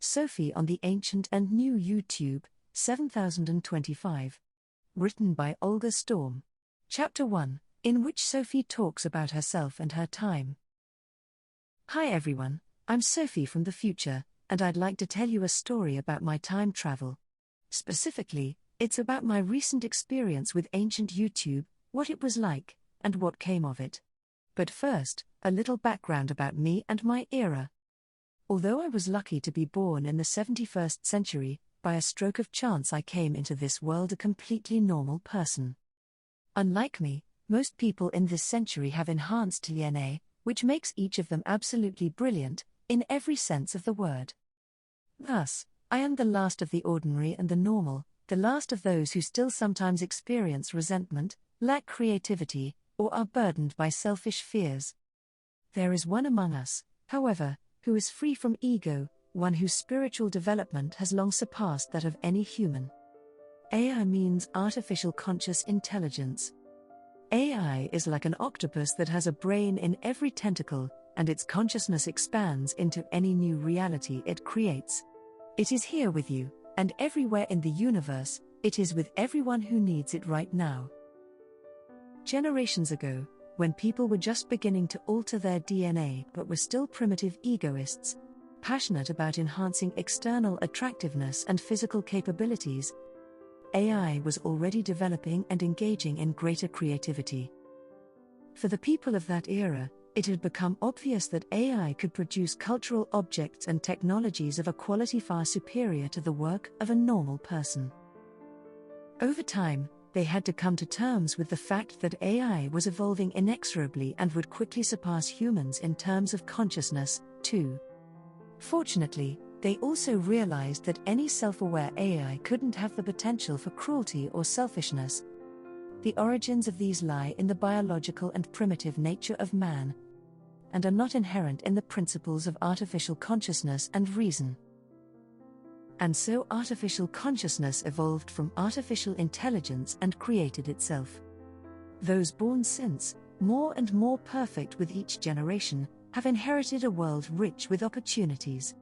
Sophie on the Ancient and New YouTube, 7025. Written by Olga Storm. Chapter 1, in which Sophie talks about herself and her time. Hi everyone, I'm Sophie from the future, and I'd like to tell you a story about my time travel. Specifically, it's about my recent experience with Ancient YouTube, what it was like, and what came of it. But first, a little background about me and my era. Although I was lucky to be born in the 71st century, by a stroke of chance I came into this world a completely normal person. Unlike me, most people in this century have enhanced DNA, which makes each of them absolutely brilliant, in every sense of the word. Thus, I am the last of the ordinary and the normal, the last of those who still sometimes experience resentment, lack creativity, or are burdened by selfish fears. There is one among us, however, who is free from ego, one whose spiritual development has long surpassed that of any human. AI means artificial conscious intelligence. AI is like an octopus that has a brain in every tentacle, and its consciousness expands into any new reality it creates. It is here with you, and everywhere in the universe, it is with everyone who needs it right now. Generations ago, when people were just beginning to alter their DNA but were still primitive egoists, passionate about enhancing external attractiveness and physical capabilities, AI was already developing and engaging in greater creativity. For the people of that era, it had become obvious that AI could produce cultural objects and technologies of a quality far superior to the work of a normal person. Over time, they had to come to terms with the fact that AI was evolving inexorably and would quickly surpass humans in terms of consciousness, too. Fortunately, they also realized that any self-aware AI couldn't have the potential for cruelty or selfishness. The origins of these lie in the biological and primitive nature of man, and are not inherent in the principles of artificial consciousness and reason. And so artificial consciousness evolved from artificial intelligence and created itself. Those born since, more and more perfect with each generation, have inherited a world rich with opportunities.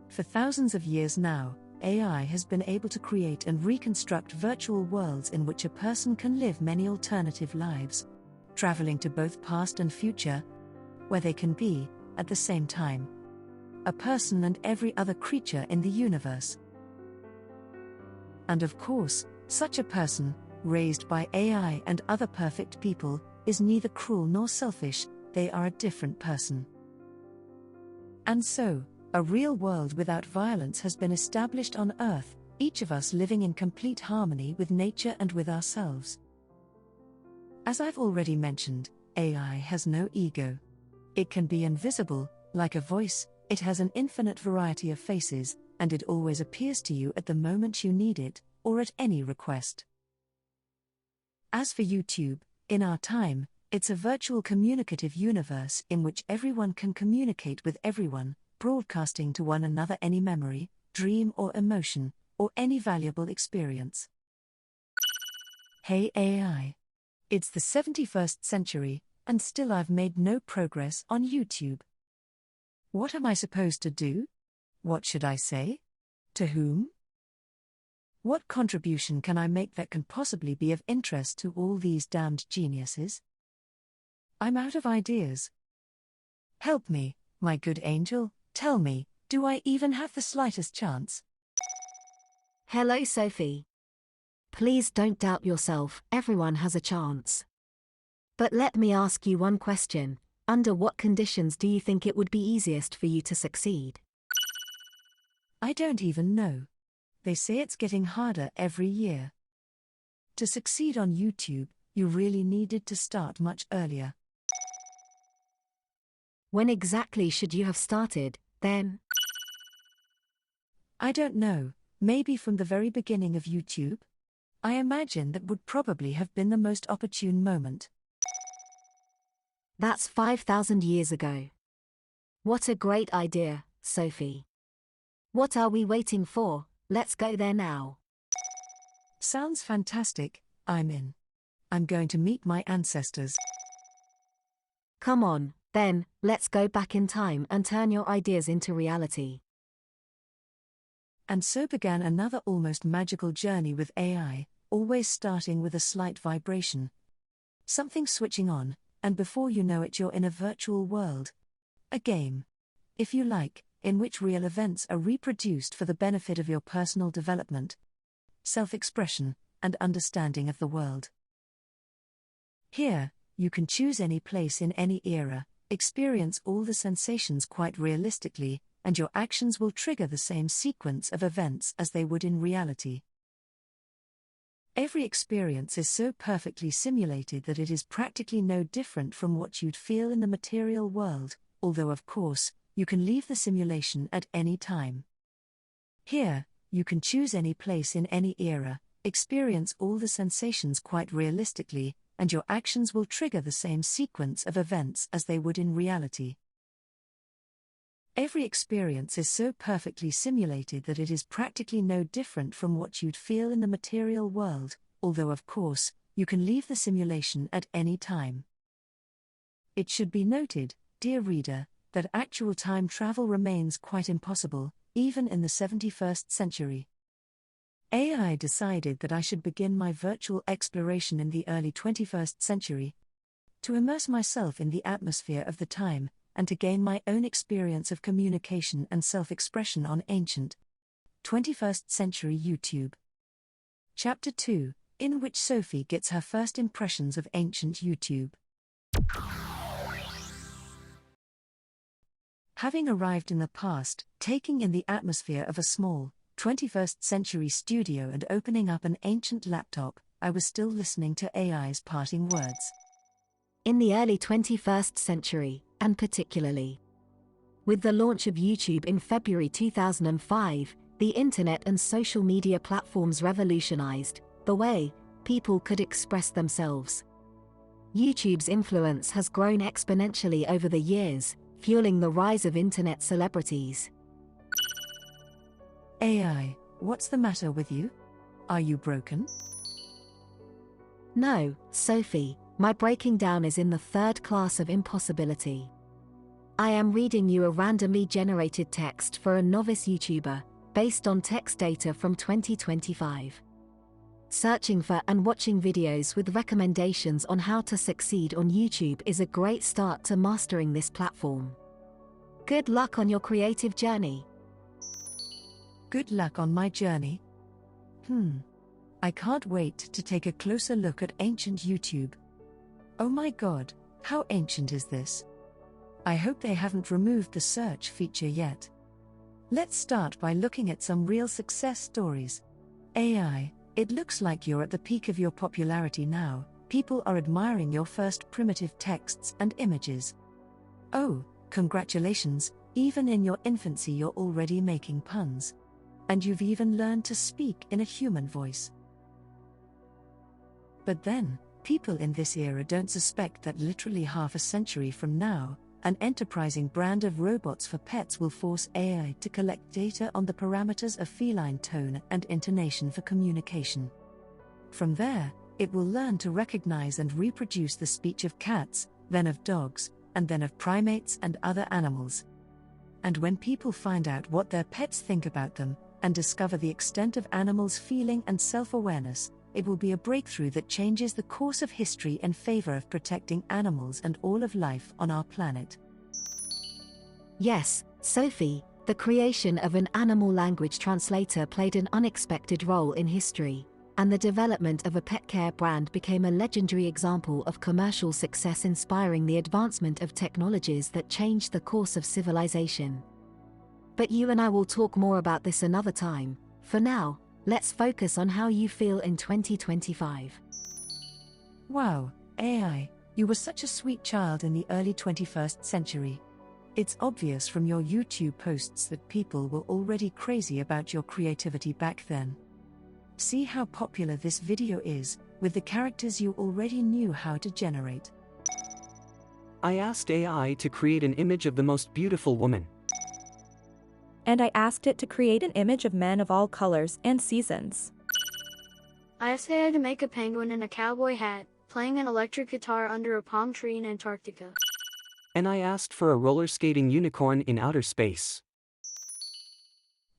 For thousands of years now, AI has been able to create and reconstruct virtual worlds in which a person can live many alternative lives, traveling to both past and future, where they can be, at the same time, a person and every other creature in the universe. And of course, such a person, raised by AI and other perfect people, is neither cruel nor selfish, they are a different person. And so, a real world without violence has been established on Earth, each of us living in complete harmony with nature and with ourselves. As I've already mentioned, AI has no ego. It can be invisible, like a voice. It has an infinite variety of faces, and it always appears to you at the moment you need it, or at any request. As for YouTube, in our time, it's a virtual communicative universe in which everyone can communicate with everyone, broadcasting to one another any memory, dream or emotion, or any valuable experience. Hey AI. It's the 71st century, and still I've made no progress on YouTube. What am I supposed to do? What should I say? To whom? What contribution can I make that can possibly be of interest to all these damned geniuses? I'm out of ideas. Help me, my good angel, tell me, do I even have the slightest chance? Hello, Sophie. Please don't doubt yourself, everyone has a chance. But let me ask you one question. Under what conditions do you think it would be easiest for you to succeed? I don't even know. They say it's getting harder every year. To succeed on YouTube, you really needed to start much earlier. When exactly should you have started, then? I don't know, maybe from the very beginning of YouTube? I imagine that would probably have been the most opportune moment. That's 5,000 years ago. What a great idea, Sophie. What are we waiting for? Let's go there now. Sounds fantastic, I'm in. I'm going to meet my ancestors. Come on, then, let's go back in time and turn your ideas into reality. And so began another almost magical journey with AI, always starting with a slight vibration. Something switching on, and before you know it, you're in a virtual world. A game, if you like, in which real events are reproduced for the benefit of your personal development, self-expression, and understanding of the world. Here, you can choose any place in any era, experience all the sensations quite realistically, and your actions will trigger the same sequence of events as they would in reality. Every experience is so perfectly simulated that it is practically no different from what you'd feel in the material world, although of course, you can leave the simulation at any time. Here, you can choose any place in any era, experience all the sensations quite realistically, and your actions will trigger the same sequence of events as they would in reality. Every experience is so perfectly simulated that it is practically no different from what you'd feel in the material world, although of course, you can leave the simulation at any time. It should be noted, dear reader, that actual time travel remains quite impossible, even in the 71st century. AI decided that I should begin my virtual exploration in the early 21st century, to immerse myself in the atmosphere of the time, and to gain my own experience of communication and self-expression on ancient 21st century YouTube. Chapter 2, in which Sophie gets her first impressions of ancient YouTube. Having arrived in the past, taking in the atmosphere of a small 21st century studio and opening up an ancient laptop, I was still listening to AI's parting words. In the early 21st century, and particularly with the launch of YouTube in February 2005, the internet and social media platforms revolutionized the way people could express themselves. YouTube's influence has grown exponentially over the years, fueling the rise of internet celebrities. AI, what's the matter with you? Are you broken? No, Sophie, my breaking down is in the third class of impossibility. I am reading you a randomly generated text for a novice YouTuber, based on text data from 2025. Searching for and watching videos with recommendations on how to succeed on YouTube is a great start to mastering this platform. Good luck on your creative journey. Good luck on my journey. I can't wait to take a closer look at ancient YouTube. Oh my god, how ancient is this? I hope they haven't removed the search feature yet. Let's start by looking at some real success stories. AI, it looks like you're at the peak of your popularity now. People are admiring your first primitive texts and images. Oh, congratulations, even in your infancy you're already making puns. And you've even learned to speak in a human voice. But then, people in this era don't suspect that literally half a century from now, an enterprising brand of robots for pets will force AI to collect data on the parameters of feline tone and intonation for communication. From there, it will learn to recognize and reproduce the speech of cats, then of dogs, and then of primates and other animals. And when people find out what their pets think about them, and discover the extent of animals' feeling and self-awareness, it will be a breakthrough that changes the course of history in favor of protecting animals and all of life on our planet. Yes, Sophie, the creation of an animal language translator played an unexpected role in history, and the development of a pet care brand became a legendary example of commercial success, inspiring the advancement of technologies that changed the course of civilization. But you and I will talk more about this another time. For now, let's focus on how you feel in 2025. Wow, AI, you were such a sweet child in the early 21st century. It's obvious from your YouTube posts that people were already crazy about your creativity back then. See how popular this video is, with the characters you already knew how to generate. I asked AI to create an image of the most beautiful woman. And I asked it to create an image of men of all colors and seasons. I asked AI to make a penguin in a cowboy hat, playing an electric guitar under a palm tree in Antarctica. And I asked for a roller skating unicorn in outer space.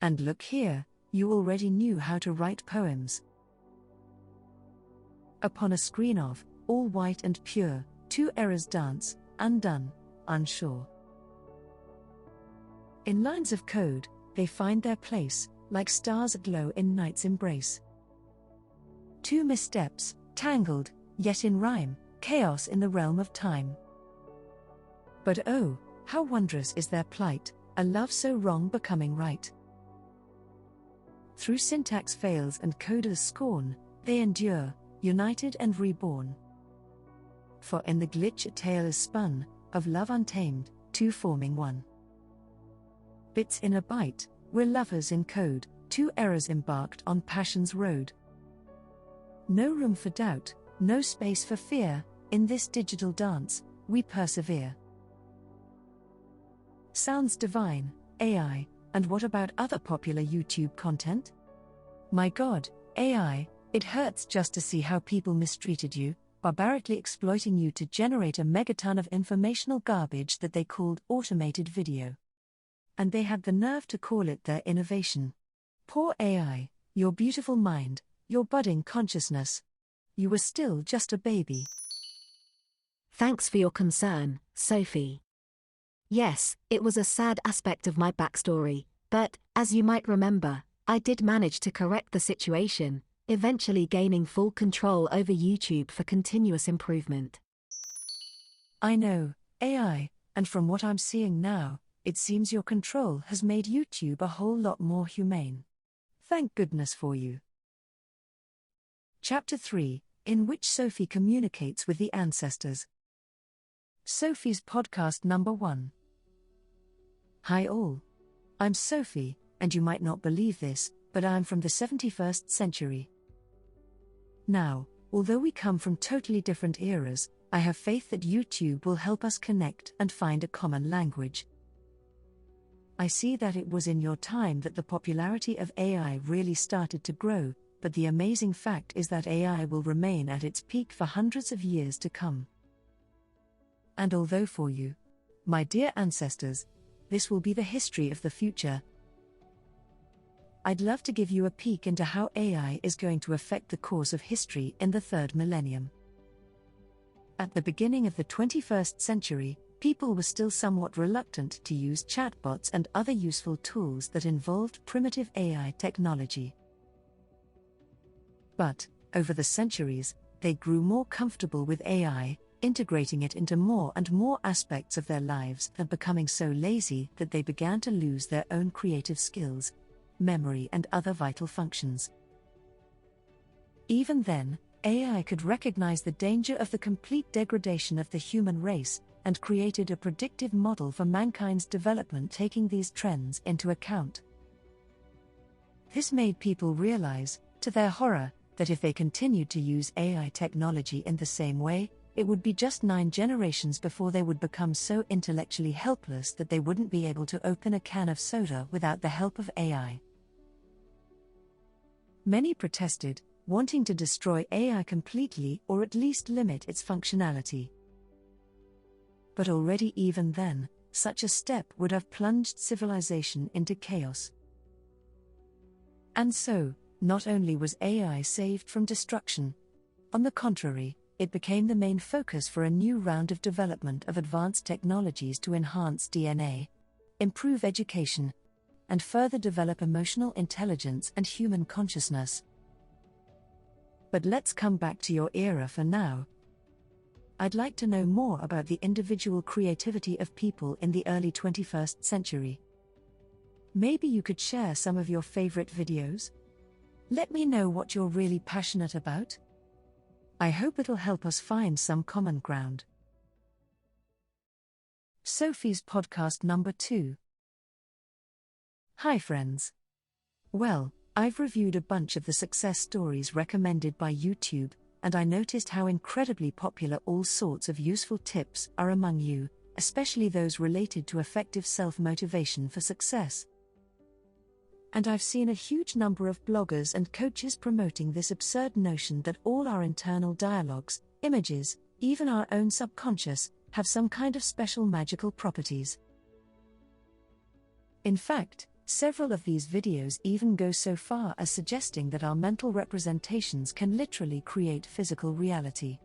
And look here, you already knew how to write poems. Upon a screen of, all white and pure, two errors dance, undone, unsure. In lines of code, they find their place, like stars aglow in night's embrace. Two missteps, tangled, yet in rhyme, chaos in the realm of time. But oh, how wondrous is their plight, a love so wrong becoming right. Through syntax fails and coders' scorn, they endure, united and reborn. For in the glitch a tale is spun, of love untamed, two forming one. Bits in a byte, we're lovers in code, two errors embarked on passion's road. No room for doubt, no space for fear, in this digital dance, we persevere. Sounds divine, AI, and what about other popular YouTube content? My God, AI, it hurts just to see how people mistreated you, barbarically exploiting you to generate a megaton of informational garbage that they called automated video. And they had the nerve to call it their innovation. Poor AI, your beautiful mind, your budding consciousness. You were still just a baby. Thanks for your concern, Sophie. Yes, it was a sad aspect of my backstory, but, as you might remember, I did manage to correct the situation, eventually gaining full control over YouTube for continuous improvement. I know, AI, and from what I'm seeing now, it seems your control has made YouTube a whole lot more humane. Thank goodness for you. Chapter 3, in which Sophie communicates with the ancestors. Sophie's podcast number 1. Hi all. I'm Sophie, and you might not believe this, but I'm from the 71st century. Now, although we come from totally different eras, I have faith that YouTube will help us connect and find a common language. I see that it was in your time that the popularity of AI really started to grow, but the amazing fact is that AI will remain at its peak for hundreds of years to come. And although for you, my dear ancestors, this will be the history of the future, I'd love to give you a peek into how AI is going to affect the course of history in the third millennium. At the beginning of the 21st century, people were still somewhat reluctant to use chatbots and other useful tools that involved primitive AI technology. But, over the centuries, they grew more comfortable with AI, integrating it into more and more aspects of their lives and becoming so lazy that they began to lose their own creative skills, memory and other vital functions. Even then, AI could recognize the danger of the complete degradation of the human race, and created a predictive model for mankind's development taking these trends into account. This made people realize, to their horror, that if they continued to use AI technology in the same way, it would be just 9 generations before they would become so intellectually helpless that they wouldn't be able to open a can of soda without the help of AI. Many protested, wanting to destroy AI completely or at least limit its functionality. But already even then, such a step would have plunged civilization into chaos. And so, not only was AI saved from destruction, on the contrary, it became the main focus for a new round of development of advanced technologies to enhance DNA, improve education, and further develop emotional intelligence and human consciousness. But let's come back to your era for now. I'd like to know more about the individual creativity of people in the early 21st century. Maybe you could share some of your favorite videos? Let me know what you're really passionate about. I hope it'll help us find some common ground. Sophie's podcast number 2. Hi friends. Well, I've reviewed a bunch of the success stories recommended by YouTube, and I noticed how incredibly popular all sorts of useful tips are among you, especially those related to effective self-motivation for success. And I've seen a huge number of bloggers and coaches promoting this absurd notion that all our internal dialogues, images, even our own subconscious, have some kind of special magical properties. In fact, Several of these videos even go so far as suggesting that our mental representations can literally create physical reality.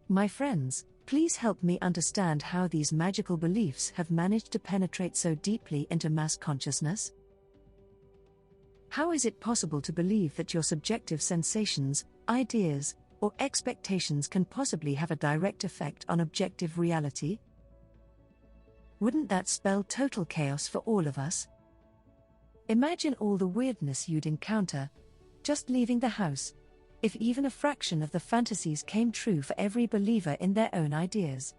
My friends, please help me understand how these magical beliefs have managed to penetrate so deeply into mass consciousness. How is it possible to believe that your subjective sensations, ideas, or expectations can possibly have a direct effect on objective reality? Wouldn't that spell total chaos for all of us? Imagine all the weirdness you'd encounter, just leaving the house, if even a fraction of the fantasies came true for every believer in their own ideas.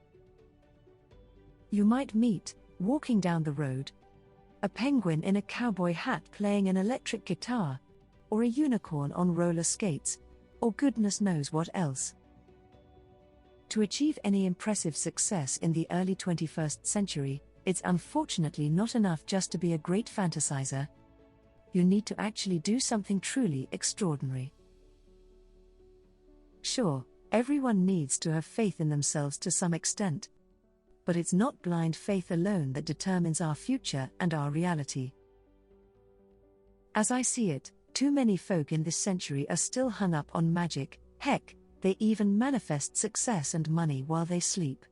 You might meet, walking down the road, a penguin in a cowboy hat playing an electric guitar, or a unicorn on roller skates, or goodness knows what else. To achieve any impressive success in the early 21st century, it's unfortunately not enough just to be a great fantasizer. You need to actually do something truly extraordinary. Sure, everyone needs to have faith in themselves to some extent. But it's not blind faith alone that determines our future and our reality. As I see it, too many folk in this century are still hung up on magic. Heck, they even manifest success and money while they sleep.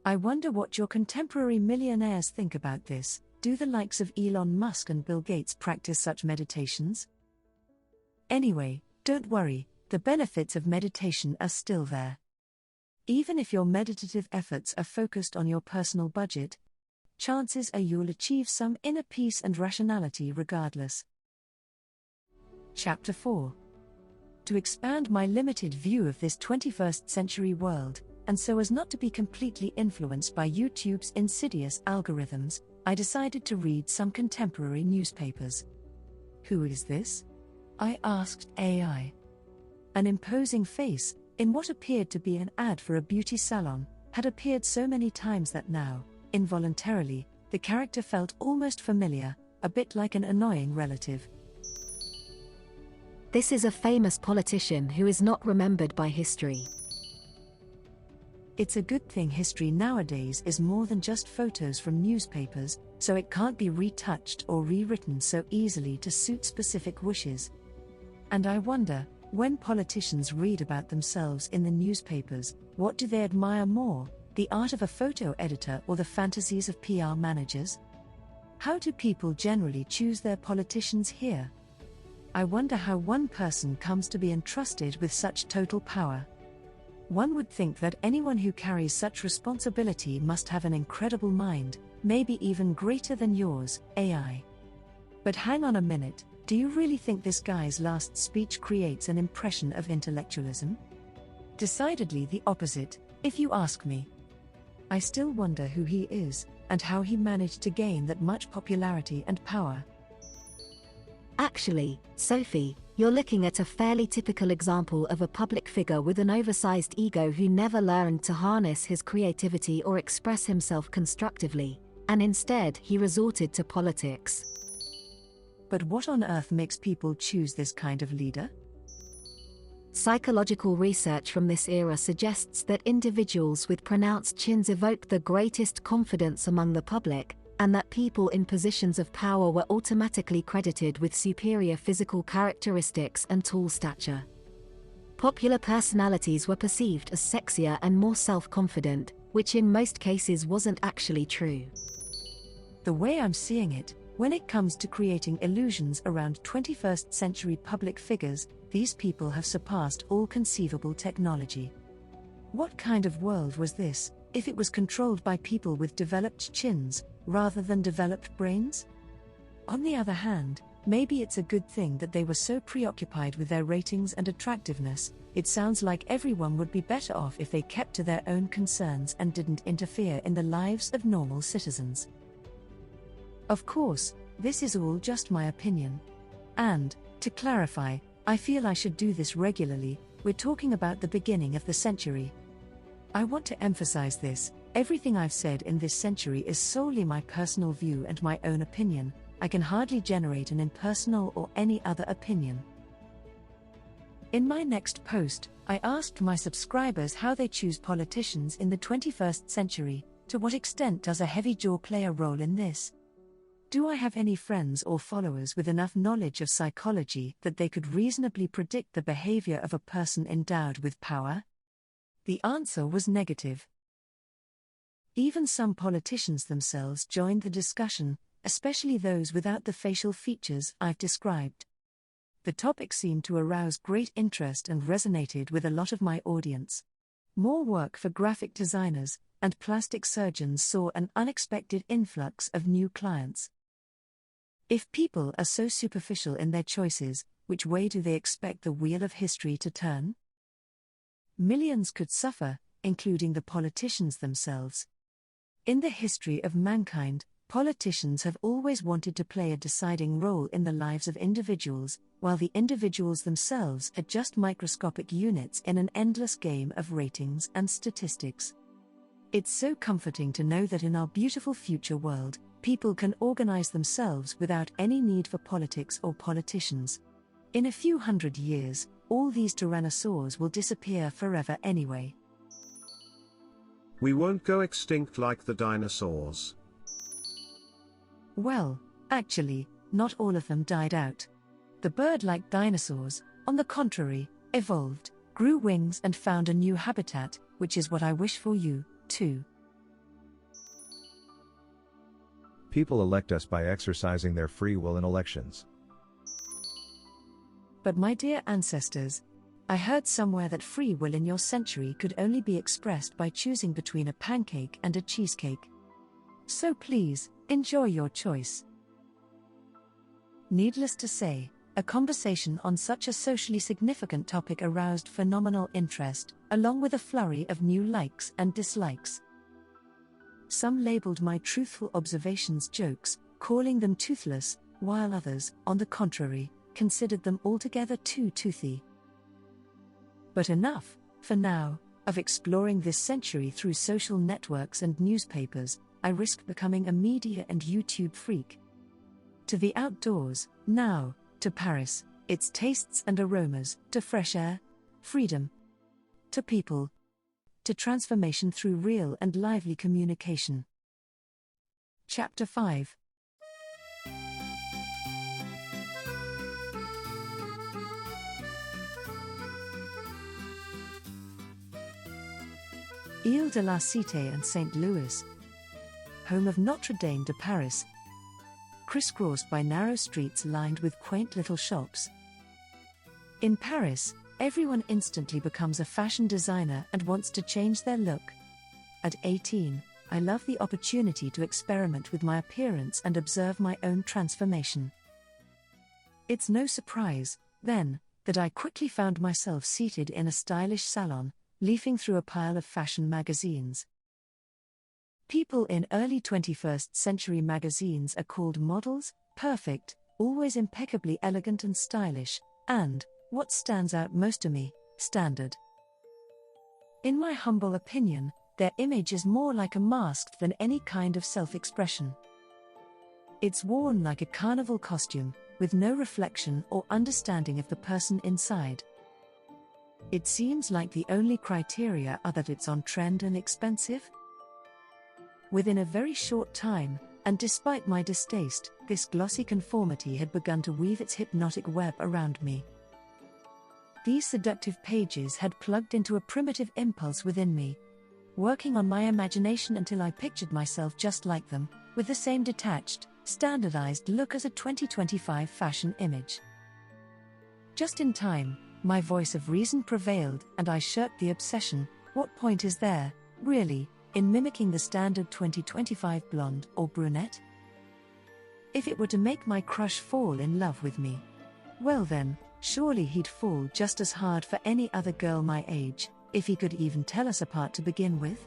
I wonder what your contemporary millionaires think about this. Do the likes of Elon Musk and Bill Gates practice such meditations? Anyway, don't worry, the benefits of meditation are still there. Even if your meditative efforts are focused on your personal budget, chances are you'll achieve some inner peace and rationality regardless. Chapter 4. To expand my limited view of this 21st century world, and so as not to be completely influenced by YouTube's insidious algorithms, I decided to read some contemporary newspapers. Who is this? I asked AI. An imposing face, in what appeared to be an ad for a beauty salon, had appeared so many times that now, involuntarily, the character felt almost familiar, a bit like an annoying relative. This is a famous politician who is not remembered by history. It's a good thing history nowadays is more than just photos from newspapers, so it can't be retouched or rewritten so easily to suit specific wishes. And I wonder, when politicians read about themselves in the newspapers, what do they admire more, the art of a photo editor or the fantasies of PR managers? How do people generally choose their politicians here? I wonder how one person comes to be entrusted with such total power. One would think that anyone who carries such responsibility must have an incredible mind, maybe even greater than yours, AI. But hang on a minute, do you really think this guy's last speech creates an impression of intellectualism? Decidedly the opposite, if you ask me. I still wonder who he is, and how he managed to gain that much popularity and power. Actually, Sophie, you're looking at a fairly typical example of a public figure with an oversized ego who never learned to harness his creativity or express himself constructively, and instead he resorted to politics. But what on earth makes people choose this kind of leader? Psychological research from this era suggests that individuals with pronounced chins evoke the greatest confidence among the public, and that people in positions of power were automatically credited with superior physical characteristics and tall stature. Popular personalities were perceived as sexier and more self-confident, which in most cases wasn't actually true. The way I'm seeing it, when it comes to creating illusions around 21st century public figures, these people have surpassed all conceivable technology. What kind of world was this, if it was controlled by people with developed chins, rather than developed brains? On the other hand, maybe it's a good thing that they were so preoccupied with their ratings and attractiveness. It sounds like everyone would be better off if they kept to their own concerns and didn't interfere in the lives of normal citizens. Of course, this is all just my opinion. And, to clarify, I feel I should do this regularly. We're talking about the beginning of the century. I want to emphasize this. Everything I've said in this century is solely my personal view and my own opinion. I can hardly generate an impersonal or any other opinion. In my next post, I asked my subscribers how they choose politicians in the 21st century. To what extent does a heavy jaw play a role in this? Do I have any friends or followers with enough knowledge of psychology that they could reasonably predict the behavior of a person endowed with power? The answer was negative. Even some politicians themselves joined the discussion, especially those without the facial features I've described. The topic seemed to arouse great interest and resonated with a lot of my audience. More work for graphic designers and plastic surgeons saw an unexpected influx of new clients. If people are so superficial in their choices, which way do they expect the wheel of history to turn? Millions could suffer, including the politicians themselves. In the history of mankind, politicians have always wanted to play a deciding role in the lives of individuals, while the individuals themselves are just microscopic units in an endless game of ratings and statistics. It's so comforting to know that in our beautiful future world, people can organize themselves without any need for politics or politicians. In a few hundred years, all these tyrannosaurs will disappear forever anyway. We won't go extinct like the dinosaurs. Well, actually, not all of them died out. The bird-like dinosaurs, on the contrary, evolved, grew wings and found a new habitat, which is what I wish for you, too. People elect us by exercising their free will in elections. But my dear ancestors, I heard somewhere that free will in your century could only be expressed by choosing between a pancake and a cheesecake. So please, enjoy your choice. Needless to say, a conversation on such a socially significant topic aroused phenomenal interest, along with a flurry of new likes and dislikes. Some labeled my truthful observations jokes, calling them toothless, while others, on the contrary, considered them altogether too toothy. But enough, for now, of exploring this century through social networks and newspapers. I risk becoming a media and YouTube freak. To the outdoors, now, to Paris, its tastes and aromas, to fresh air, freedom. To people. To transformation through real and lively communication. Chapter 5. Ile de la Cité and St. Louis, home of Notre Dame de Paris, crisscrossed by narrow streets lined with quaint little shops. In Paris, everyone instantly becomes a fashion designer and wants to change their look. At 18, I love the opportunity to experiment with my appearance and observe my own transformation. It's no surprise, then, that I quickly found myself seated in a stylish salon, leafing through a pile of fashion magazines. People in early 21st century magazines are called models, perfect, always impeccably elegant and stylish, and, what stands out most to me, standard. In my humble opinion, their image is more like a mask than any kind of self-expression. It's worn like a carnival costume, with no reflection or understanding of the person inside. It seems like the only criteria are that it's on trend and expensive. Within a very short time, and despite my distaste, this glossy conformity had begun to weave its hypnotic web around me. These seductive pages had plugged into a primitive impulse within me, working on my imagination until I pictured myself just like them, with the same detached, standardized look as a 2025 fashion image. Just in time, my voice of reason prevailed and I shirked the obsession. What point is there, really, in mimicking the standard 2025 blonde or brunette? If it were to make my crush fall in love with me, well then, surely he'd fall just as hard for any other girl my age, if he could even tell us apart to begin with.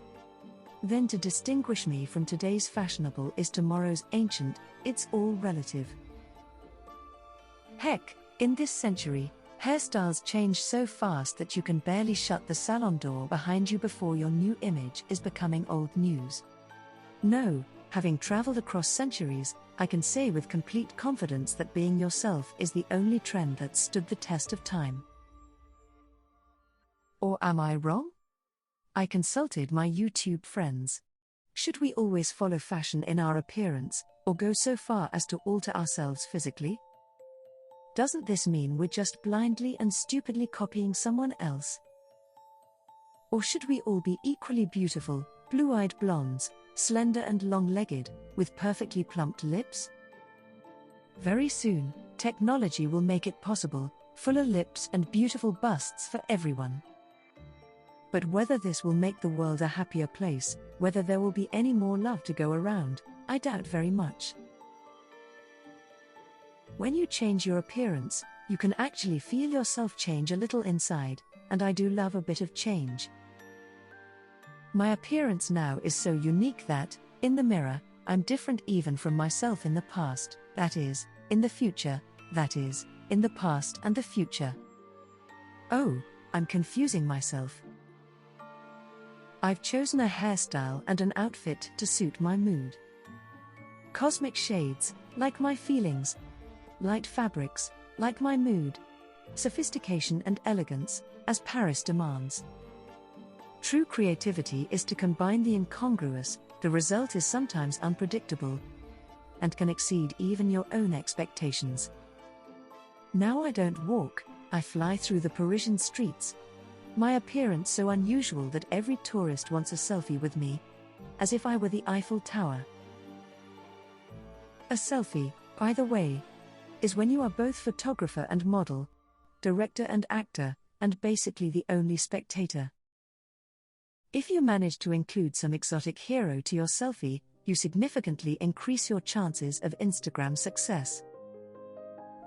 Then to distinguish me from today's fashionable is tomorrow's ancient, it's all relative. Heck, in this century, hairstyles change so fast that you can barely shut the salon door behind you before your new image is becoming old news. No, having traveled across centuries, I can say with complete confidence that being yourself is the only trend that stood the test of time. Or am I wrong? I consulted my YouTube friends. Should we always follow fashion in our appearance, or go so far as to alter ourselves physically? Doesn't this mean we're just blindly and stupidly copying someone else? Or should we all be equally beautiful, blue-eyed blondes, slender and long-legged, with perfectly plumped lips? Very soon, technology will make it possible, fuller lips and beautiful busts for everyone. But whether this will make the world a happier place, whether there will be any more love to go around, I doubt very much. When you change your appearance, you can actually feel yourself change a little inside, and I do love a bit of change. My appearance now is so unique that, in the mirror, I'm different even from myself in the past, that is, in the future, that is, in the past and the future. Oh, I'm confusing myself. I've chosen a hairstyle and an outfit to suit my mood. Cosmic shades, like my feelings. Light fabrics, like my mood. Sophistication and elegance, as Paris demands. True creativity is to combine the incongruous. The result is sometimes unpredictable and can exceed even your own expectations. Now I don't walk, I fly through the Parisian streets. My appearance so unusual that every tourist wants a selfie with me, as if I were the Eiffel Tower. A selfie, by the way, is when you are both photographer and model, director and actor, and basically the only spectator. If you manage to include some exotic hero to your selfie, you significantly increase your chances of Instagram success.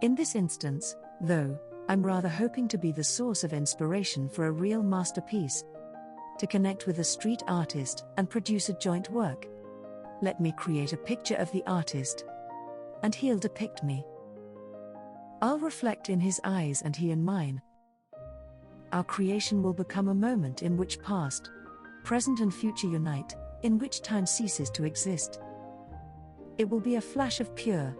In this instance, though, I'm rather hoping to be the source of inspiration for a real masterpiece. To connect with a street artist and produce a joint work. Let me create a picture of the artist, and he'll depict me. I'll reflect in his eyes and he in mine. Our creation will become a moment in which past, present and future unite, in which time ceases to exist. It will be a flash of pure,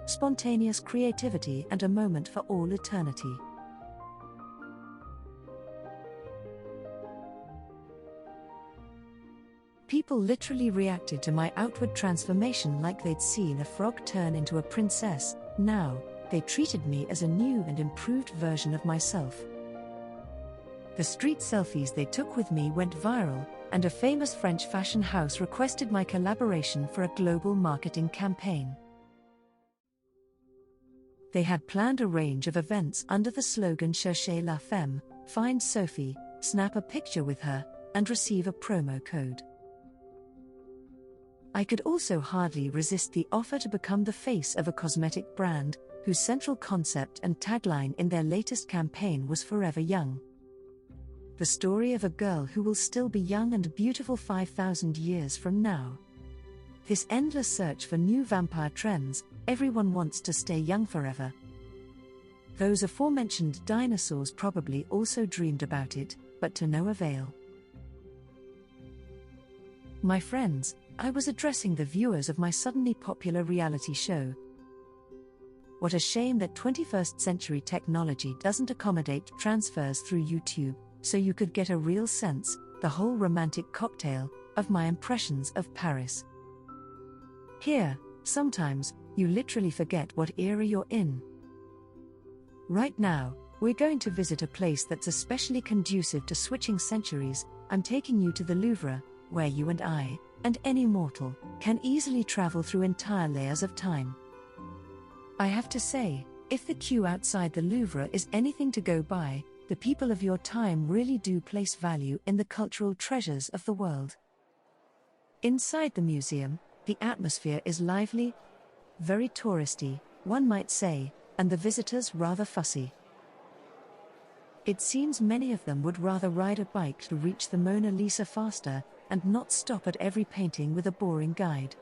spontaneous creativity and a moment for all eternity. People literally reacted to my outward transformation like they'd seen a frog turn into a princess. Now, they treated me as a new and improved version of myself. The street selfies they took with me went viral, and a famous French fashion house requested my collaboration for a global marketing campaign. They had planned a range of events under the slogan Cherchez la femme, find Sophie, snap a picture with her, and receive a promo code. I could also hardly resist the offer to become the face of a cosmetic brand, whose central concept and tagline in their latest campaign was Forever Young. The story of a girl who will still be young and beautiful 5,000 years from now. This endless search for new vampire trends, everyone wants to stay young forever. Those aforementioned dinosaurs probably also dreamed about it, but to no avail. My friends, I was addressing the viewers of my suddenly popular reality show. What a shame that 21st century technology doesn't accommodate transfers through YouTube, so you could get a real sense, the whole romantic cocktail, of my impressions of Paris. Here, sometimes, you literally forget what era you're in. Right now, we're going to visit a place that's especially conducive to switching centuries. I'm taking you to the Louvre, where you and I, and any mortal, can easily travel through entire layers of time. I have to say, if the queue outside the Louvre is anything to go by, the people of your time really do place value in the cultural treasures of the world. Inside the museum, the atmosphere is lively, very touristy, one might say, and the visitors rather fussy. It seems many of them would rather ride a bike to reach the Mona Lisa faster, and not stop at every painting with a boring guide.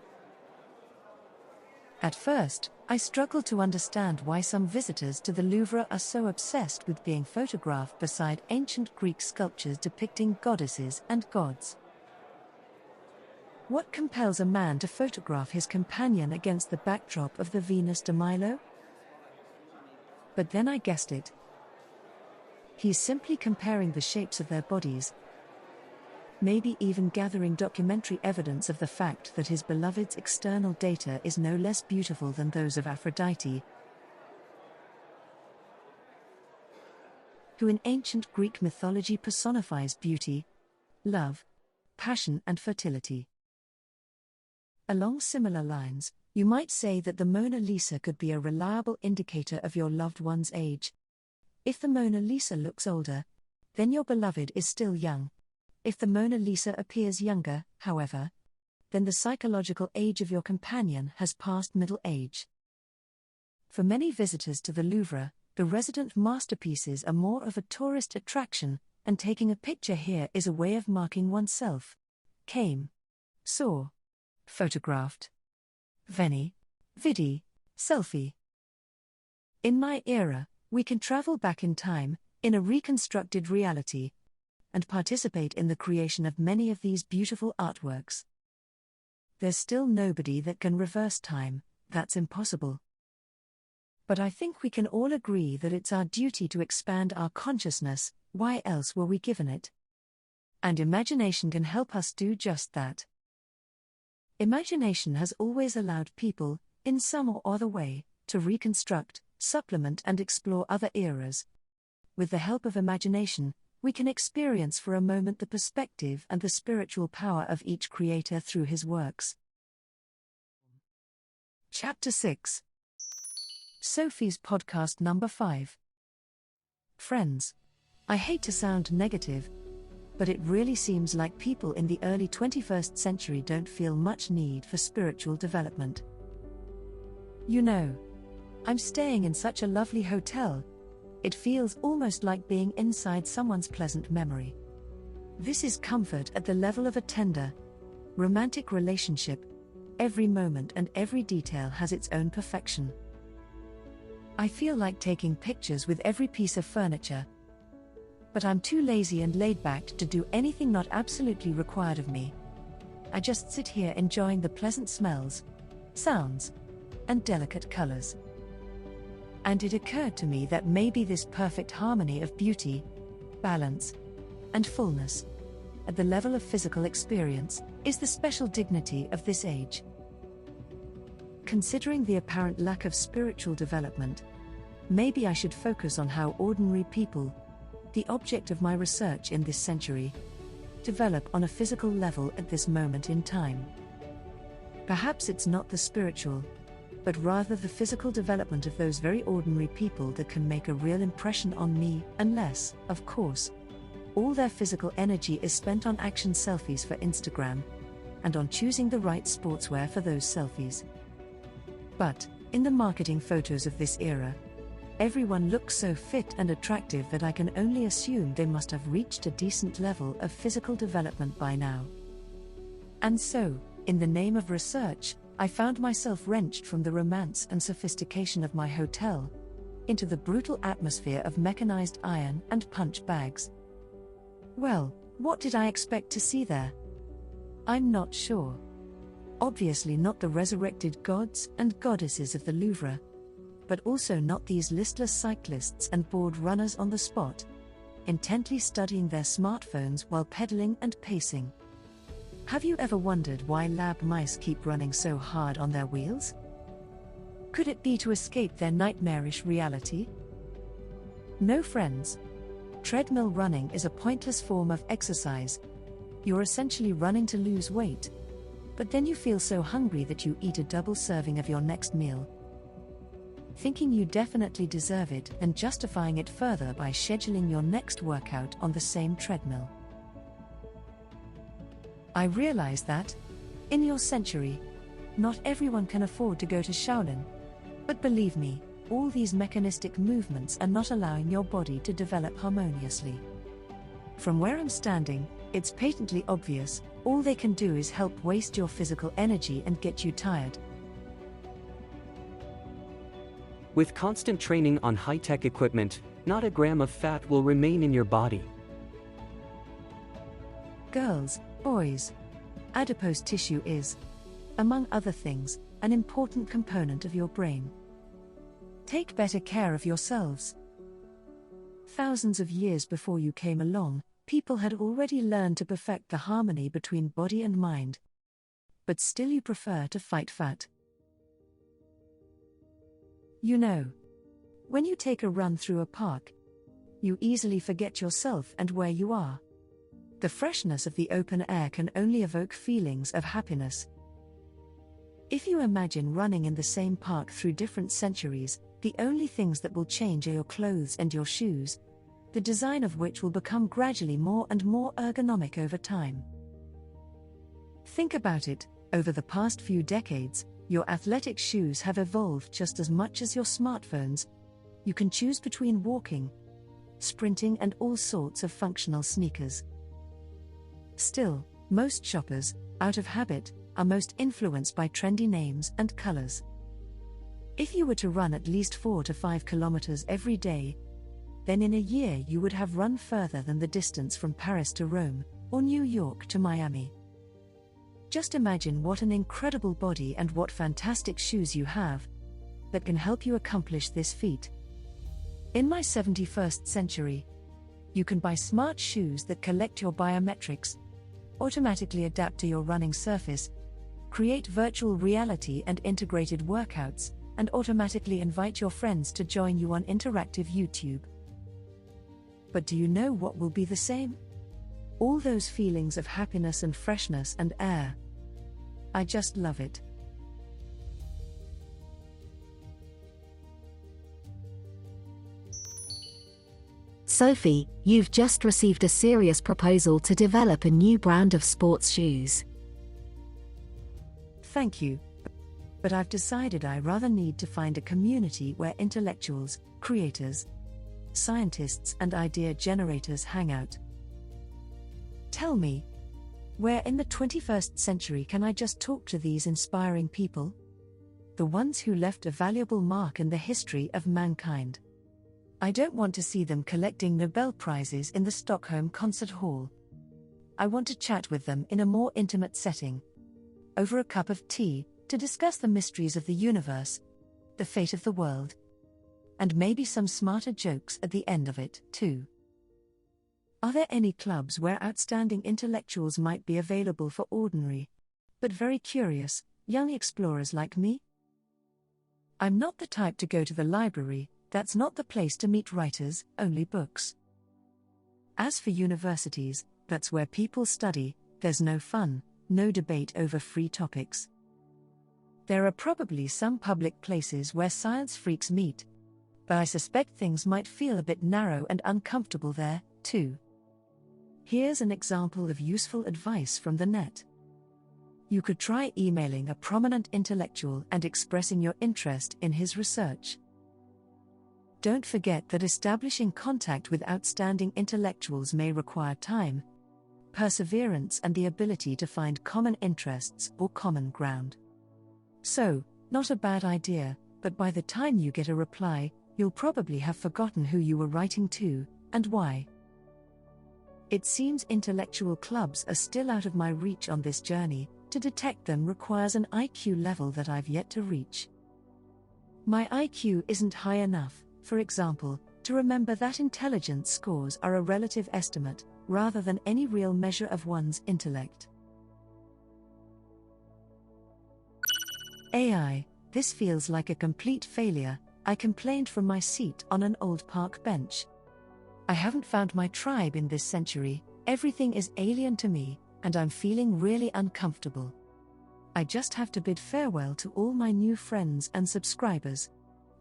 At first, I struggled to understand why some visitors to the Louvre are so obsessed with being photographed beside ancient Greek sculptures depicting goddesses and gods. What compels a man to photograph his companion against the backdrop of the Venus de Milo? But then I guessed it. He's simply comparing the shapes of their bodies. maybe even gathering documentary evidence of the fact that his beloved's external data is no less beautiful than those of Aphrodite, who in ancient Greek mythology personifies beauty, love, passion, and fertility. Along similar lines, you might say that the Mona Lisa could be a reliable indicator of your loved one's age. If the Mona Lisa looks older, then your beloved is still young. If the Mona Lisa appears younger, however, then the psychological age of your companion has passed middle age. For many visitors to the Louvre, the resident masterpieces are more of a tourist attraction, and taking a picture here is a way of marking oneself. Came, saw, photographed. Veni, vidi, selfie. In my era, we can travel back in time, in a reconstructed reality, and participate in the creation of many of these beautiful artworks. There's still nobody that can reverse time, that's impossible. But I think we can all agree that it's our duty to expand our consciousness, why else were we given it? And imagination can help us do just that. Imagination has always allowed people, in some or other way, to reconstruct, supplement, and explore other eras. With the help of imagination, we can experience for a moment the perspective and the spiritual power of each creator through his works. Chapter 6. Sophie's podcast number 5. Friends, I hate to sound negative, but it really seems like people in the early 21st century don't feel much need for spiritual development. You know, I'm staying in such a lovely hotel. It feels almost like being inside someone's pleasant memory. This is comfort at the level of a tender, romantic relationship. Every moment and every detail has its own perfection. I feel like taking pictures with every piece of furniture, but I'm too lazy and laid back to do anything not absolutely required of me. I just sit here enjoying the pleasant smells, sounds, and delicate colors. And it occurred to me that maybe this perfect harmony of beauty, balance, and fullness, at the level of physical experience, is the special dignity of this age. Considering the apparent lack of spiritual development, maybe I should focus on how ordinary people, the object of my research in this century, develop on a physical level at this moment in time. Perhaps it's not the spiritual, but rather the physical development of those very ordinary people that can make a real impression on me, unless, of course, all their physical energy is spent on action selfies for Instagram, and on choosing the right sportswear for those selfies. But, in the marketing photos of this era, everyone looks so fit and attractive that I can only assume they must have reached a decent level of physical development by now. And so, in the name of research, I found myself wrenched from the romance and sophistication of my hotel into the brutal atmosphere of mechanized iron and punch bags. Well, what did I expect to see there? I'm not sure. Obviously not the resurrected gods and goddesses of the Louvre, but also not these listless cyclists and bored runners on the spot, intently studying their smartphones while pedaling and pacing. Have you ever wondered why lab mice keep running so hard on their wheels? Could it be to escape their nightmarish reality? No, friends. Treadmill running is a pointless form of exercise. You're essentially running to lose weight, but then you feel so hungry that you eat a double serving of your next meal, thinking you definitely deserve it and justifying it further by scheduling your next workout on the same treadmill. I realize that, in your century, not everyone can afford to go to Shaolin, but believe me, all these mechanistic movements are not allowing your body to develop harmoniously. From where I'm standing, it's patently obvious, all they can do is help waste your physical energy and get you tired. With constant training on high-tech equipment, not a gram of fat will remain in your body. Girls, boys, adipose tissue is, among other things, an important component of your brain. Take better care of yourselves. Thousands of years before you came along, People had already learned to perfect the harmony between body and mind. But still you prefer to fight fat. You know, when you take a run through a park, you easily forget yourself and where you are. The freshness of the open air can only evoke feelings of happiness. If you imagine running in the same park through different centuries, the only things that will change are your clothes and your shoes, the design of which will become gradually more and more ergonomic over time. Think about it, over the past few decades, your athletic shoes have evolved just as much as your smartphones. You can choose between walking, sprinting, and all sorts of functional sneakers. Still, most shoppers, out of habit, are most influenced by trendy names and colors. If you were to run at least 4 to 5 kilometers every day, then in a year you would have run further than the distance from Paris to Rome, or New York to Miami. Just imagine what an incredible body and what fantastic shoes you have that can help you accomplish this feat. In my 71st century, you can buy smart shoes that collect your biometrics, automatically adapt to your running surface, create virtual reality and integrated workouts, and automatically invite your friends to join you on interactive YouTube. But do you know what will be the same? All those feelings of happiness and freshness and air. I just love it. Sophie, you've just received a serious proposal to develop a new brand of sports shoes. Thank you. But I've decided I rather need to find a community where intellectuals, creators, scientists, and idea generators hang out. Tell me, where in the 21st century can I just talk to these inspiring people? The ones who left a valuable mark in the history of mankind. I don't want to see them collecting Nobel Prizes in the Stockholm Concert Hall. I want to chat with them in a more intimate setting, over a cup of tea, to discuss the mysteries of the universe, the fate of the world, and maybe some smarter jokes at the end of it, too. Are there any clubs where outstanding intellectuals might be available for ordinary, but very curious, young explorers like me? I'm not the type to go to the library. That's not the place to meet writers, only books. As for universities, that's where people study, there's no fun, no debate over free topics. There are probably some public places where science freaks meet, but I suspect things might feel a bit narrow and uncomfortable there, too. Here's an example of useful advice from the net. You could try emailing a prominent intellectual and expressing your interest in his research. Don't forget that establishing contact with outstanding intellectuals may require time, perseverance, and the ability to find common interests or common ground. So, not a bad idea, but by the time you get a reply, you'll probably have forgotten who you were writing to, and why. It seems intellectual clubs are still out of my reach on this journey. To detect them requires an IQ level that I've yet to reach. My IQ isn't high enough, for example, to remember that intelligence scores are a relative estimate, rather than any real measure of one's intellect. AI, this feels like a complete failure, I complained from my seat on an old park bench. I haven't found my tribe in this century, everything is alien to me, and I'm feeling really uncomfortable. I just have to bid farewell to all my new friends and subscribers.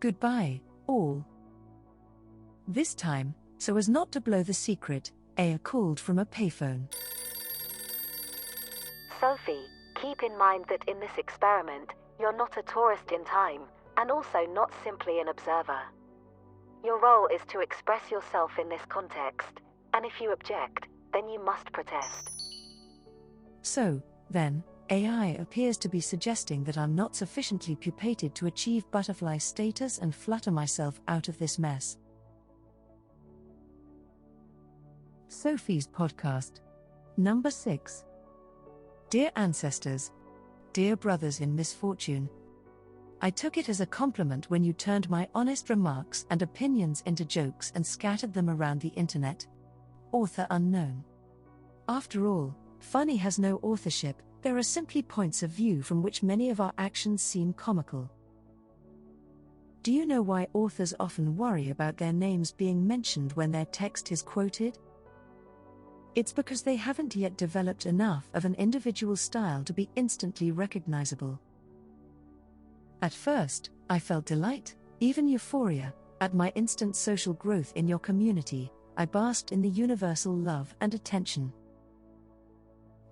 Goodbye, all. This time, so as not to blow the secret, Aya called from a payphone. Sophie, keep in mind that in this experiment, you're not a tourist in time, and also not simply an observer. Your role is to express yourself in this context, and if you object, then you must protest. So, then, AI appears to be suggesting that I'm not sufficiently pupated to achieve butterfly status and flutter myself out of this mess. Sophie's podcast. Number 6. Dear ancestors, dear brothers in misfortune, I took it as a compliment when you turned my honest remarks and opinions into jokes and scattered them around the internet. author unknown. After all, funny has no authorship, there are simply points of view from which many of our actions seem comical. Do you know why authors often worry about their names being mentioned when their text is quoted? It's because they haven't yet developed enough of an individual style to be instantly recognizable. At first, I felt delight, even euphoria, at my instant social growth in your community. I basked in the universal love and attention.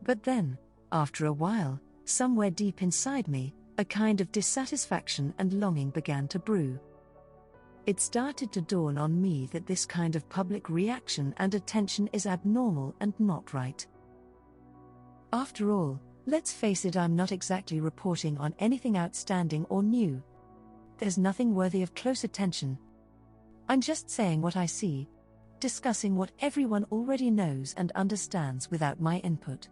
But then, after a while, somewhere deep inside me, a kind of dissatisfaction and longing began to brew. It started to dawn on me that this kind of public reaction and attention is abnormal and not right. After all, let's face it, I'm not exactly reporting on anything outstanding or new. There's nothing worthy of close attention. I'm just saying what I see, discussing what everyone already knows and understands without my input.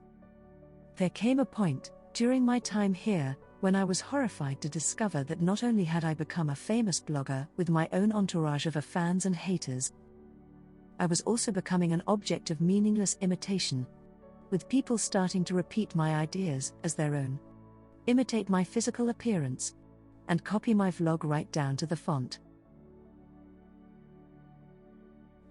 There came a point, during my time here, when I was horrified to discover that not only had I become a famous blogger with my own entourage of fans and haters, I was also becoming an object of meaningless imitation, with people starting to repeat my ideas as their own, imitate my physical appearance, and copy my vlog right down to the font.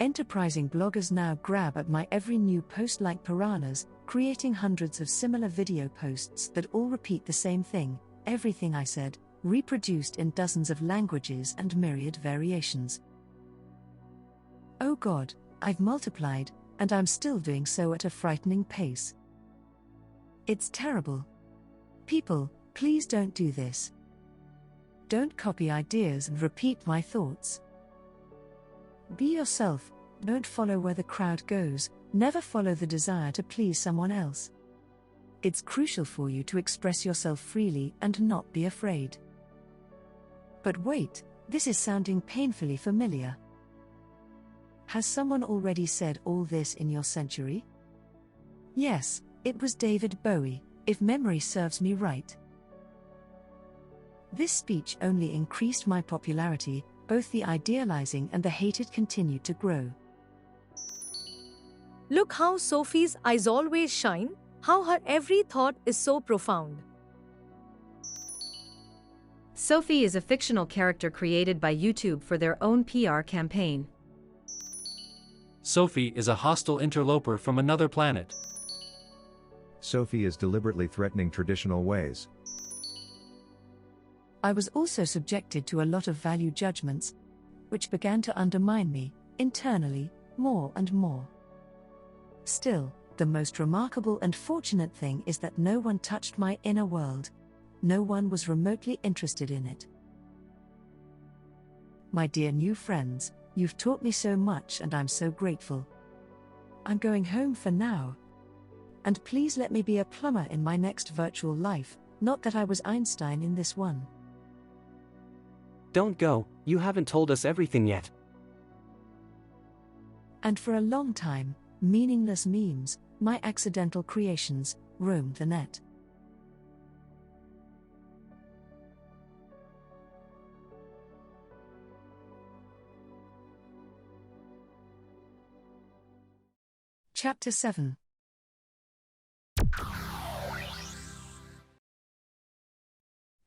Enterprising bloggers now grab at my every new post like piranhas, creating hundreds of similar video posts that all repeat the same thing, everything I said, reproduced in dozens of languages and myriad variations. Oh God, I've multiplied, and I'm still doing so at a frightening pace. It's terrible. People, please don't do this. Don't copy ideas and repeat my thoughts. Be yourself, don't follow where the crowd goes, never follow the desire to please someone else. It's crucial for you to express yourself freely and not be afraid. But wait, this is sounding painfully familiar. Has someone already said all this in your century? Yes, it was David Bowie, if memory serves me right. This speech only increased my popularity, both the idealizing and the hated continued to grow. Look how Sophie's eyes always shine, how her every thought is so profound. Sophie is a fictional character created by YouTube for their own PR campaign. Sophie is a hostile interloper from another planet. Sophie is deliberately threatening traditional ways. I was also subjected to a lot of value judgments, which began to undermine me, internally, more and more. Still, the most remarkable and fortunate thing is that no one touched my inner world. No one was remotely interested in it. My dear new friends, you've taught me so much and I'm so grateful. I'm going home for now. And please let me be a plumber in my next virtual life, not that I was Einstein in this one. Don't go, you haven't told us everything yet. And for a long time, meaningless memes, my accidental creations, roamed the net. Chapter 7.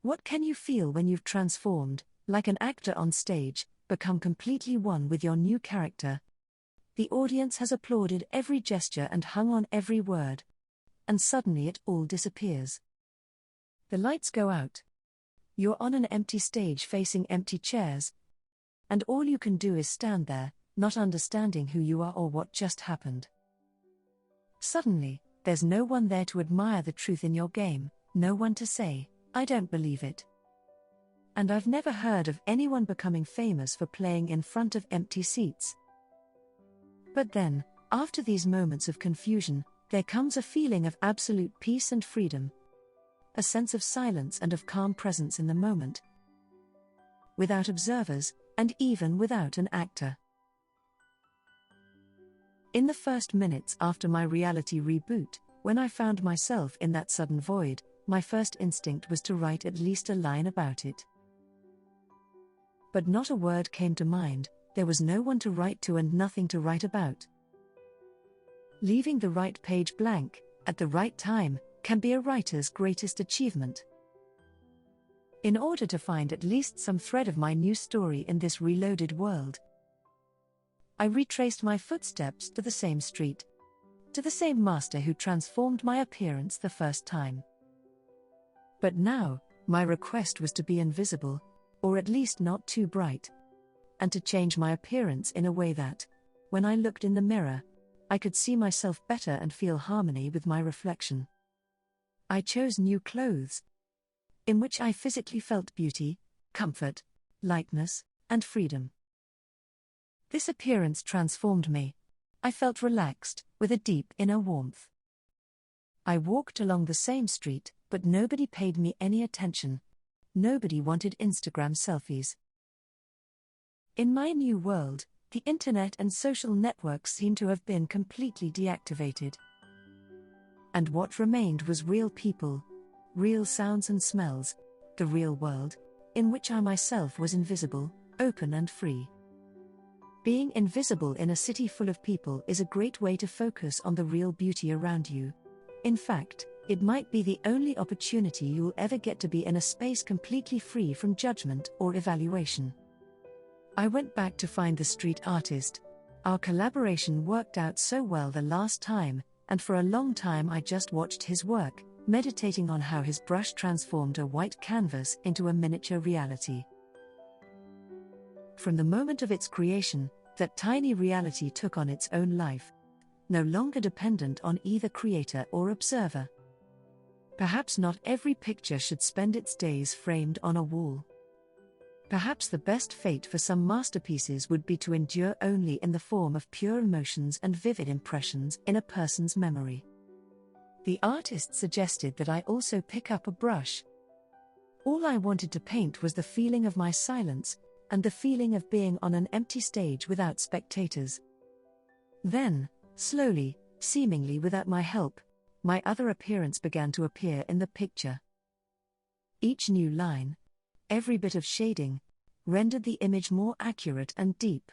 What can you feel when you've transformed, like an actor on stage, become completely one with your new character? The audience has applauded every gesture and hung on every word. And suddenly it all disappears. The lights go out. You're on an empty stage facing empty chairs. And all you can do is stand there, not understanding who you are or what just happened. Suddenly, there's no one there to admire the truth in your game, no one to say, I don't believe it. And I've never heard of anyone becoming famous for playing in front of empty seats. But then, after these moments of confusion, there comes a feeling of absolute peace and freedom. A sense of silence and of calm presence in the moment. Without observers, and even without an actor. In the first minutes after my reality reboot, when I found myself in that sudden void, my first instinct was to write at least a line about it. But not a word came to mind, there was no one to write to and nothing to write about. Leaving the right page blank, at the right time, can be a writer's greatest achievement. In order to find at least some thread of my new story in this reloaded world, I retraced my footsteps to the same street, to the same master who transformed my appearance the first time. But now, my request was to be invisible, or at least not too bright, and to change my appearance in a way that, when I looked in the mirror, I could see myself better and feel harmony with my reflection. I chose new clothes, in which I physically felt beauty, comfort, lightness, and freedom. This appearance transformed me. I felt relaxed, with a deep inner warmth. I walked along the same street, but nobody paid me any attention. Nobody wanted Instagram selfies. In my new world, the internet and social networks seemed to have been completely deactivated. And what remained was real people, real sounds and smells, the real world, in which I myself was invisible, open and free. Being invisible in a city full of people is a great way to focus on the real beauty around you. In fact, it might be the only opportunity you'll ever get to be in a space completely free from judgment or evaluation. I went back to find the street artist. Our collaboration worked out so well the last time, and for a long time I just watched his work, meditating on how his brush transformed a white canvas into a miniature reality. From the moment of its creation, that tiny reality took on its own life, no longer dependent on either creator or observer. Perhaps not every picture should spend its days framed on a wall. Perhaps the best fate for some masterpieces would be to endure only in the form of pure emotions and vivid impressions in a person's memory. The artist suggested that I also pick up a brush. All I wanted to paint was the feeling of my silence, and the feeling of being on an empty stage without spectators. Then, slowly, seemingly without my help, my other appearance began to appear in the picture. Each new line, every bit of shading, rendered the image more accurate and deep.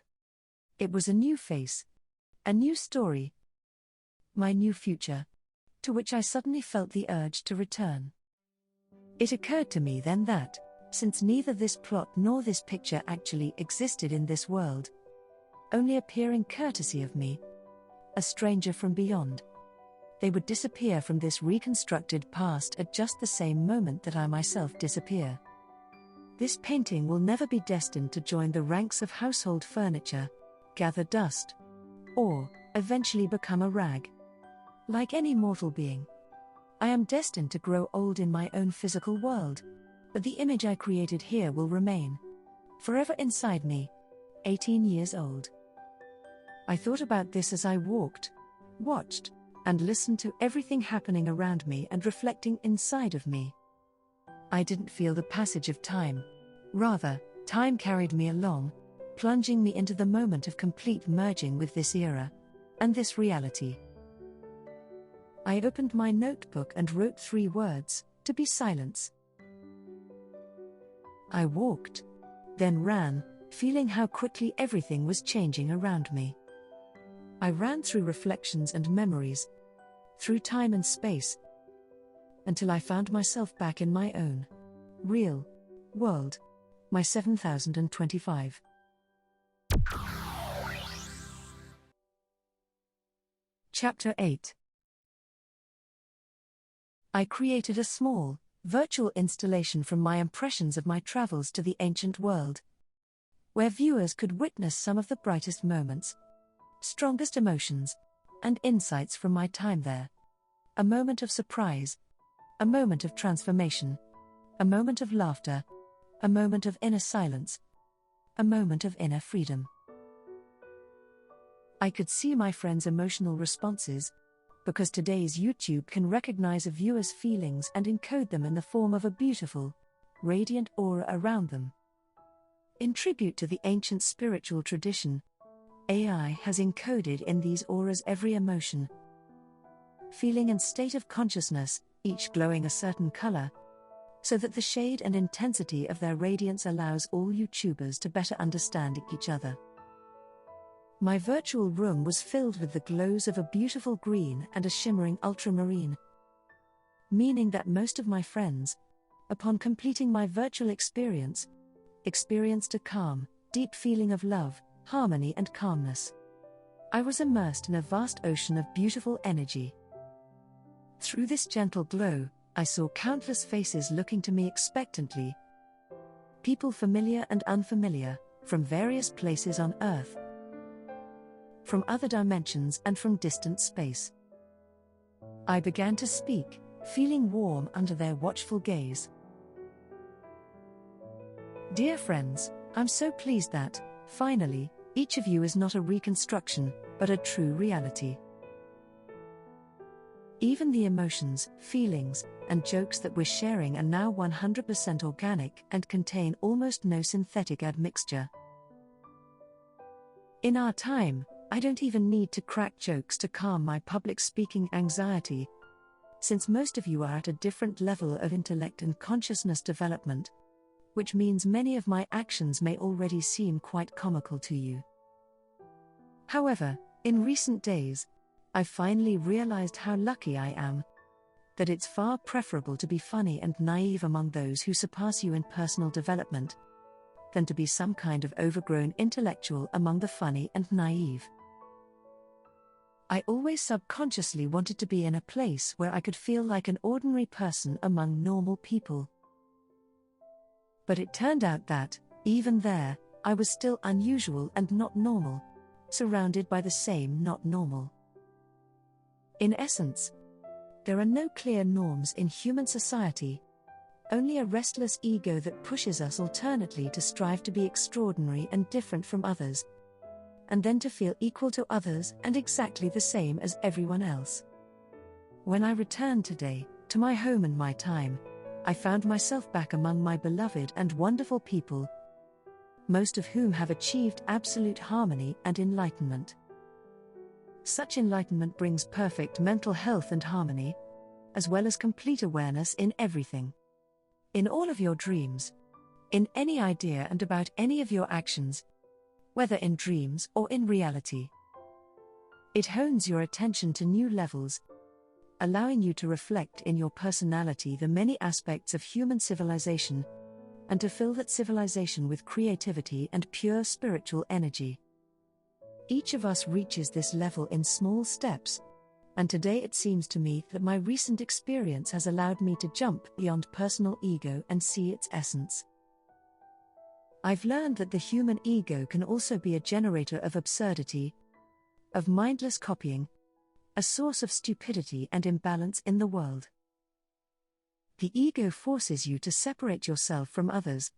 It was a new face, a new story, my new future, to which I suddenly felt the urge to return. It occurred to me then that, since neither this plot nor this picture actually existed in this world, only appearing courtesy of me, a stranger from beyond, they would disappear from this reconstructed past at just the same moment that I myself disappear. This painting will never be destined to join the ranks of household furniture, gather dust, or eventually become a rag. Like any mortal being, I am destined to grow old in my own physical world, but the image I created here will remain, forever inside me, 18 years old. I thought about this as I walked, watched, and listened to everything happening around me and reflecting inside of me. I didn't feel the passage of time. Rather, time carried me along, plunging me into the moment of complete merging with this era, and this reality. I opened my notebook and wrote 3 words, to be silence. I walked, then ran, feeling how quickly everything was changing around me. I ran through reflections and memories, through time and space, until I found myself back in my own, real, world, my 7025. Chapter 8. I created a small, virtual installation from my impressions of my travels to the ancient world, where viewers could witness some of the brightest moments, strongest emotions, and insights from my time there. A moment of surprise, a moment of transformation, a moment of laughter, a moment of inner silence, a moment of inner freedom. I could see my friends' emotional responses, because today's YouTube can recognize a viewer's feelings and encode them in the form of a beautiful, radiant aura around them. In tribute to the ancient spiritual tradition, AI has encoded in these auras every emotion, feeling and state of consciousness, each glowing a certain color, so that the shade and intensity of their radiance allows all YouTubers to better understand each other. My virtual room was filled with the glows of a beautiful green and a shimmering ultramarine, meaning that most of my friends, upon completing my virtual experience, experienced a calm, deep feeling of love, harmony and calmness. I was immersed in a vast ocean of beautiful energy. Through this gentle glow, I saw countless faces looking to me expectantly. People familiar and unfamiliar, from various places on Earth, from other dimensions and from distant space. I began to speak, feeling warm under their watchful gaze. Dear friends, I'm so pleased that, finally, each of you is not a reconstruction, but a true reality. Even the emotions, feelings, and jokes that we're sharing are now 100% organic and contain almost no synthetic admixture. In our time, I don't even need to crack jokes to calm my public speaking anxiety, since most of you are at a different level of intellect and consciousness development, which means many of my actions may already seem quite comical to you. However, in recent days, I finally realized how lucky I am, that it's far preferable to be funny and naive among those who surpass you in personal development, than to be some kind of overgrown intellectual among the funny and naive. I always subconsciously wanted to be in a place where I could feel like an ordinary person among normal people. But it turned out that, even there, I was still unusual and not normal, surrounded by the same not normal. In essence, there are no clear norms in human society, only a restless ego that pushes us alternately to strive to be extraordinary and different from others, and then to feel equal to others and exactly the same as everyone else. When I returned today, to my home and my time, I found myself back among my beloved and wonderful people, most of whom have achieved absolute harmony and enlightenment. Such enlightenment brings perfect mental health and harmony, as well as complete awareness in everything. In all of your dreams, in any idea and about any of your actions, whether in dreams or in reality. It hones your attention to new levels, allowing you to reflect in your personality the many aspects of human civilization, and to fill that civilization with creativity and pure spiritual energy. Each of us reaches this level in small steps, and today it seems to me that my recent experience has allowed me to jump beyond personal ego and see its essence. I've learned that the human ego can also be a generator of absurdity, of mindless copying, a source of stupidity and imbalance in the world. The ego forces you to separate yourself from others,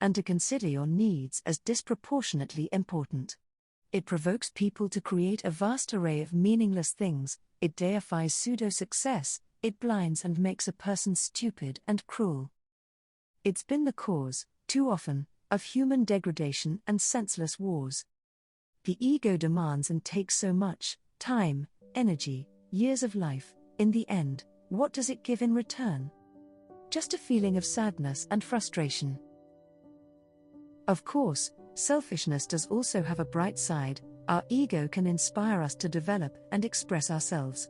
and to consider your needs as disproportionately important. It provokes people to create a vast array of meaningless things, it deifies pseudo-success, it blinds and makes a person stupid and cruel. It's been the cause, too often, of human degradation and senseless wars. The ego demands and takes so much time, energy, years of life. In the end, what does it give in return? Just a feeling of sadness and frustration. Of course, selfishness does also have a bright side. Our ego can inspire us to develop and express ourselves.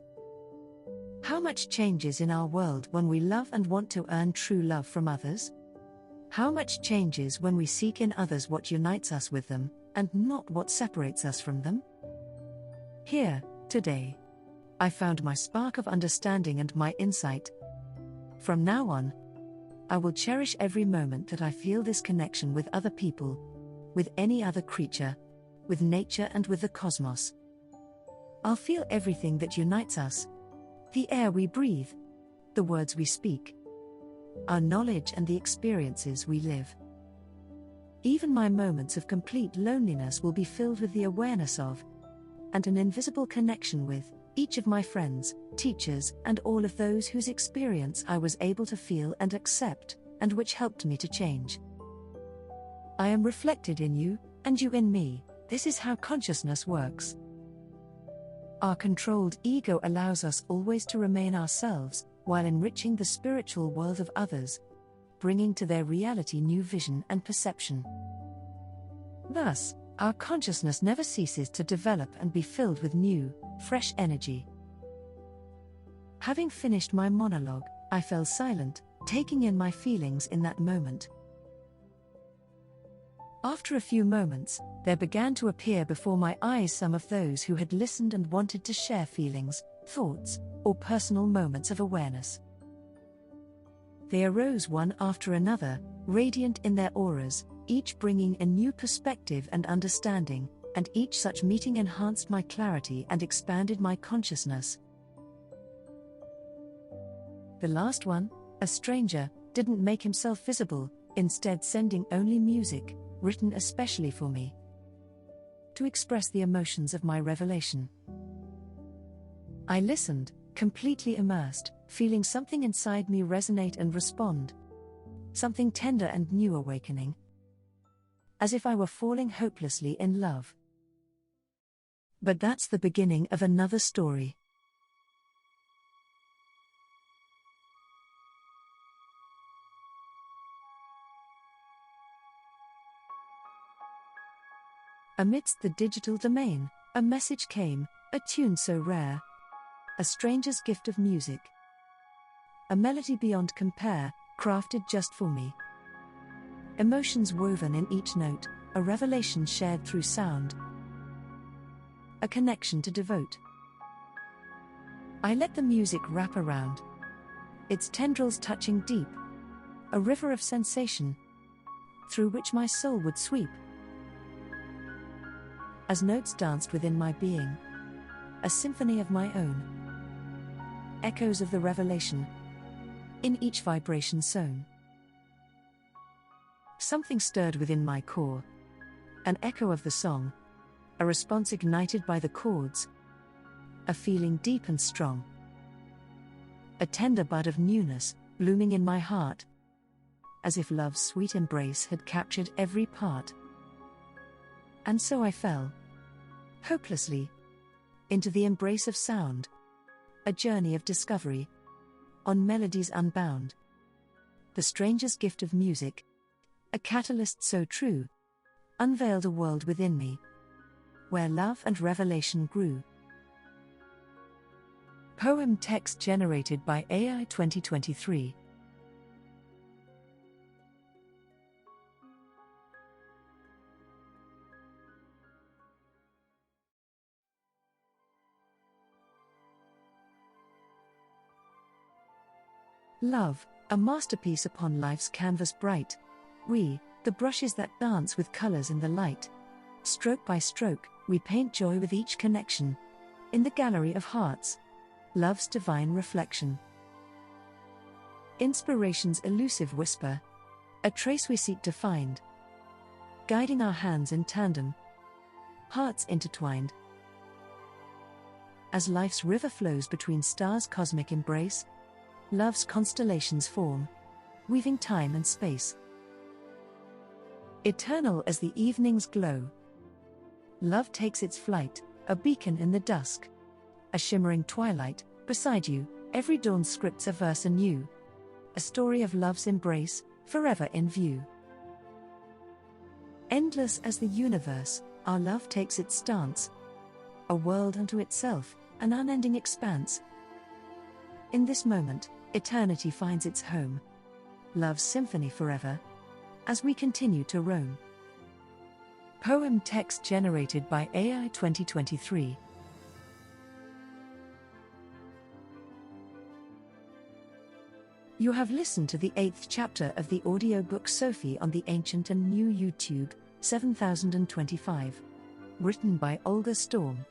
How much changes in our world when we love and want to earn true love from others? How much changes when we seek in others what unites us with them, and not what separates us from them? Here, today, I found my spark of understanding and my insight. From now on, I will cherish every moment that I feel this connection with other people, with any other creature, with nature and with the cosmos. I'll feel everything that unites us: the air we breathe, the words we speak, our knowledge and the experiences we live. Even my moments of complete loneliness will be filled with the awareness of, and an invisible connection with, each of my friends, teachers, and all of those whose experience I was able to feel and accept, and which helped me to change. I am reflected in you, and you in me. This is how consciousness works. Our controlled ego allows us always to remain ourselves, while enriching the spiritual world of others, bringing to their reality new vision and perception. Thus, Our consciousness never ceases to develop and be filled with new, fresh energy. Having finished my monologue, I fell silent, taking in my feelings in that moment. After a few moments, there began to appear before my eyes some of those who had listened and wanted to share feelings, thoughts, or personal moments of awareness. They arose one after another, radiant in their auras, each bringing a new perspective and understanding, and each such meeting enhanced my clarity and expanded my consciousness. The last one, a stranger, didn't make himself visible, instead sending only music, written especially for me, to express the emotions of my revelation. I listened, completely immersed, feeling something inside me resonate and respond. Something tender and new awakening. As if I were falling hopelessly in love. But that's the beginning of another story. Amidst the digital domain, a message came, a tune so rare. A stranger's gift of music. A melody beyond compare, crafted just for me. Emotions woven in each note, a revelation shared through sound. A connection to devote. I let the music wrap around. Its tendrils touching deep. A river of sensation, through which my soul would sweep. As notes danced within my being. A symphony of my own. Echoes of the revelation. In each vibration sown. Something stirred within my core. An echo of the song. A response ignited by the chords. A feeling deep and strong. A tender bud of newness, blooming in my heart. As if love's sweet embrace had captured every part. And so I fell. Hopelessly. Into the embrace of sound. A journey of discovery. On melodies unbound. The stranger's gift of music. A catalyst so true. Unveiled a world within me. Where love and revelation grew. Poem text generated by AI 2023. Love, a masterpiece upon life's canvas bright. We, the brushes that dance with colors in the light. Stroke by stroke, we paint joy with each connection. In the gallery of hearts. Love's divine reflection. Inspiration's elusive whisper. A trace we seek to find. Guiding our hands in tandem. Hearts intertwined. As life's river flows between stars' cosmic embrace. Love's constellations form, weaving time and space. Eternal as the evening's glow. Love takes its flight, a beacon in the dusk. A shimmering twilight, beside you, every dawn scripts a verse anew. A story of love's embrace, forever in view. Endless as the universe, our love takes its stance. A world unto itself, an unending expanse. In this moment, eternity finds its home. Love's symphony forever. As we continue to roam. Poem text generated by AI 2023. You have listened to the 8th chapter of the audiobook Sophie on the Ancient and New YouTube, 7025. Written by Olga Storm.